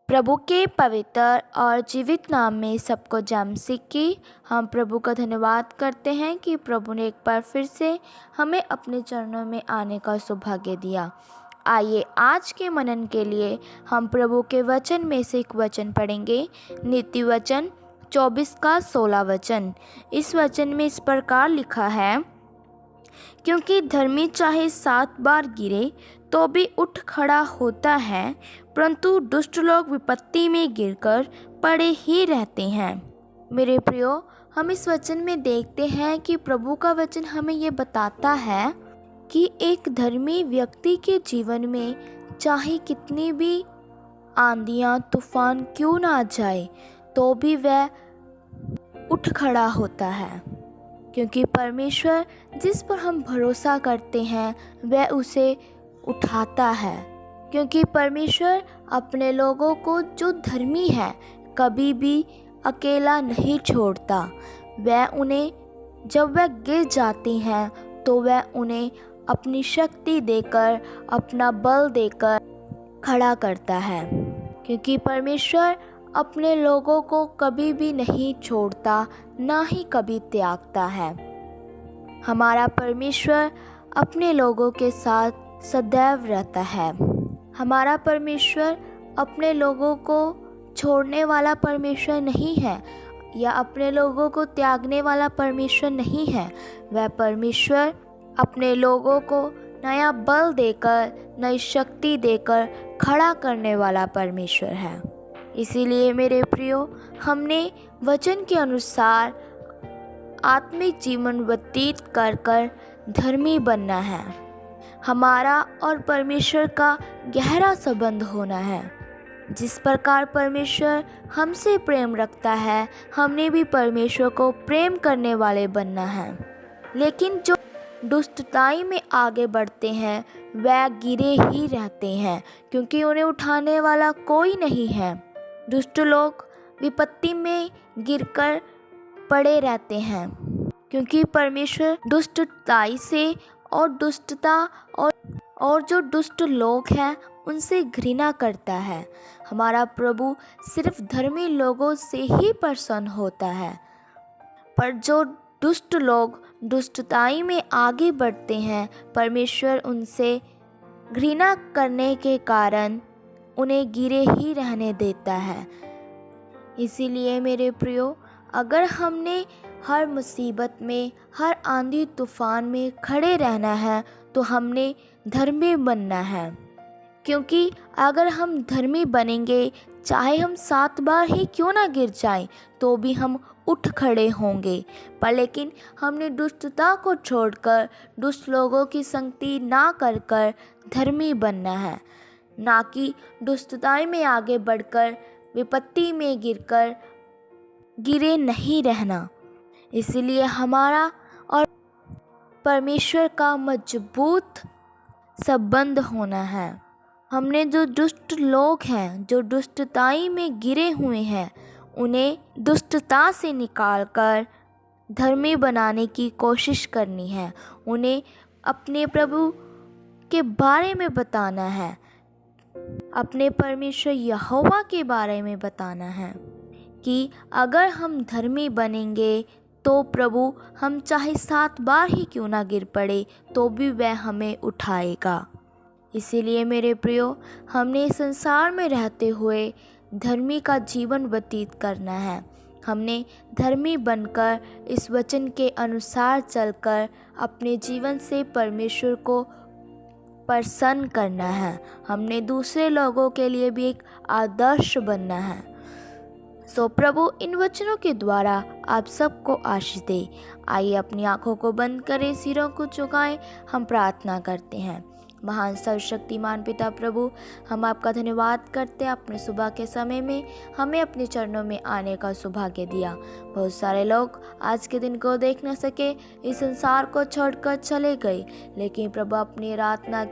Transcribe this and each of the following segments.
प्रभु के पवित्र और जीवित नाम में सबको जय मसीह की। हम प्रभु का धन्यवाद करते हैं कि प्रभु ने एक बार फिर से हमें अपने चरणों में आने का सौभाग्य दिया। आइए आज के मनन के लिए हम प्रभु के वचन में से एक वचन पढ़ेंगे। नीति वचन 24 का 16 वचन। इस वचन में इस प्रकार लिखा है, क्योंकि धर्मी चाहे 7 बार गिरे तो भी उठ खड़ा होता है, परंतु दुष्ट लोग विपत्ति में गिरकर पड़े ही रहते हैं। मेरे प्रियो, हम इस वचन में देखते हैं कि प्रभु का वचन हमें ये बताता है कि एक धर्मी व्यक्ति के जीवन में चाहे कितनी भी आंधियाँ तूफान क्यों ना आ जाए तो भी वह उठ खड़ा होता है, क्योंकि परमेश्वर जिस पर हम भरोसा करते हैं वह उसे उठाता है। क्योंकि परमेश्वर अपने लोगों को जो धर्मी है कभी भी अकेला नहीं छोड़ता। वह उन्हें जब वह गिर जाते हैं तो वह उन्हें अपनी शक्ति देकर, अपना बल देकर खड़ा करता है। क्योंकि परमेश्वर अपने लोगों को कभी भी नहीं छोड़ता, ना ही कभी त्यागता है। हमारा परमेश्वर अपने लोगों के साथ सदैव रहता है। हमारा परमेश्वर अपने लोगों को छोड़ने वाला परमेश्वर नहीं है या अपने लोगों को त्यागने वाला परमेश्वर नहीं है। वह परमेश्वर अपने लोगों को नया बल देकर, नई शक्ति देकर खड़ा करने वाला परमेश्वर है। इसीलिए मेरे प्रियो, हमने वचन के अनुसार आत्मिक जीवन व्यतीत कर कर धर्मी बनना है। हमारा और परमेश्वर का गहरा संबंध होना है। जिस प्रकार परमेश्वर हमसे प्रेम रखता है, हमने भी परमेश्वर को प्रेम करने वाले बनना है। लेकिन जो दुष्टताई में आगे बढ़ते हैं वह गिरे ही रहते हैं, क्योंकि उन्हें उठाने वाला कोई नहीं है। दुष्ट लोग विपत्ति में गिरकर पड़े रहते हैं, क्योंकि परमेश्वर दुष्टताई से और दुष्टता और जो दुष्ट लोग हैं उनसे घृणा करता है। हमारा प्रभु सिर्फ धर्मी लोगों से ही प्रसन्न होता है, पर जो दुष्ट लोग दुष्टताई में आगे बढ़ते हैं, परमेश्वर उनसे घृणा करने के कारण उन्हें गिरे ही रहने देता है। इसीलिए मेरे प्रियो, अगर हमने हर मुसीबत में, हर आंधी तूफान में खड़े रहना है तो हमने धर्मी बनना है। क्योंकि अगर हम धर्मी बनेंगे, चाहे हम 7 बार ही क्यों ना गिर जाएं, तो भी हम उठ खड़े होंगे। पर लेकिन हमने दुष्टता को छोड़कर, दुष्ट लोगों की संगति ना कर कर धर्मी बनना है, ना कि दुष्टताई में आगे बढ़कर विपत्ति में गिरे नहीं रहना। इसलिए हमारा और परमेश्वर का मजबूत संबंध होना है। हमने जो दुष्ट लोग हैं, जो दुष्टताई में गिरे हुए हैं, उन्हें दुष्टता से निकालकर धर्मी बनाने की कोशिश करनी है। उन्हें अपने प्रभु के बारे में बताना है, अपने परमेश्वर यहोवा के बारे में बताना है कि अगर हम धर्मी बनेंगे तो प्रभु, हम चाहे 7 बार ही क्यों ना गिर पड़े तो भी वह हमें उठाएगा। इसीलिए मेरे प्रियो, हमने संसार में रहते हुए धर्मी का जीवन व्यतीत करना है। हमने धर्मी बनकर इस वचन के अनुसार चलकर अपने जीवन से परमेश्वर को प्रसन्न करना है। हमने दूसरे लोगों के लिए भी एक आदर्श बनना है। सो प्रभु इन वचनों के द्वारा आप सबको आशीष दे। आइए अपनी आंखों को बंद करें, सिरों को झुकाएं, हम प्रार्थना करते हैं। महान सर्वशक्तिमान पिता प्रभु, हम आपका धन्यवाद करते हैं, आपने सुबह के समय में हमें अपने चरणों में आने का सौभाग्य दिया। बहुत सारे लोग आज के दिन को देख न सके, इस संसार को छोड़कर चले गए, लेकिन प्रभु अपनी आराधना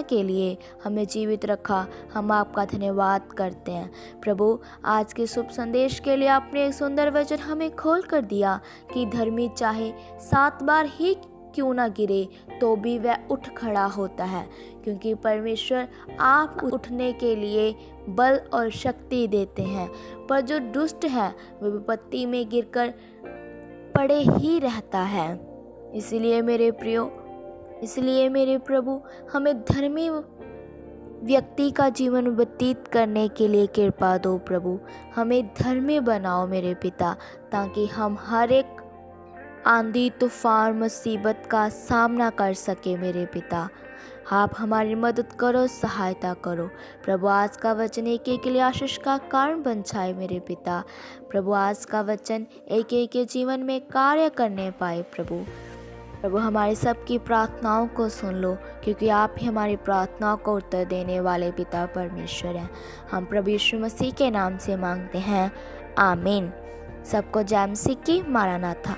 के लिए हमें जीवित रखा। हम आपका धन्यवाद करते हैं। प्रभु, आज के शुभ संदेश के लिए आपने एक सुंदर वचन हमें खोल कर दिया कि धर्मी चाहे 7 बार ही क्यों ना गिरे तो भी वह उठ खड़ा होता है, क्योंकि परमेश्वर आप उठने के लिए बल और शक्ति देते हैं। पर जो दुष्ट है वह विपत्ति में गिरकर पड़े ही रहता है। इसलिए मेरे प्रभु, हमें धर्मी व्यक्ति का जीवन व्यतीत करने के लिए कृपा दो प्रभु। हमें धर्मी बनाओ मेरे पिता, ताकि हम हर एक आंधी तूफान मुसीबत का सामना कर सके मेरे पिता। आप हमारी मदद करो, सहायता करो प्रभु। आज का वचन एक एक के लिए आशीष का कारण बन जाए मेरे पिता। प्रभु आज का वचन एक एक के जीवन में कार्य करने पाए प्रभु। हमारे सबकी प्रार्थनाओं को सुन लो, क्योंकि आप ही हमारी प्रार्थनाओं को उत्तर देने वाले पिता परमेश्वर हैं। हम प्रभु यीशु मसीह के नाम से मांगते हैं, आमीन। सबको जय मसीह की। मारानाथा।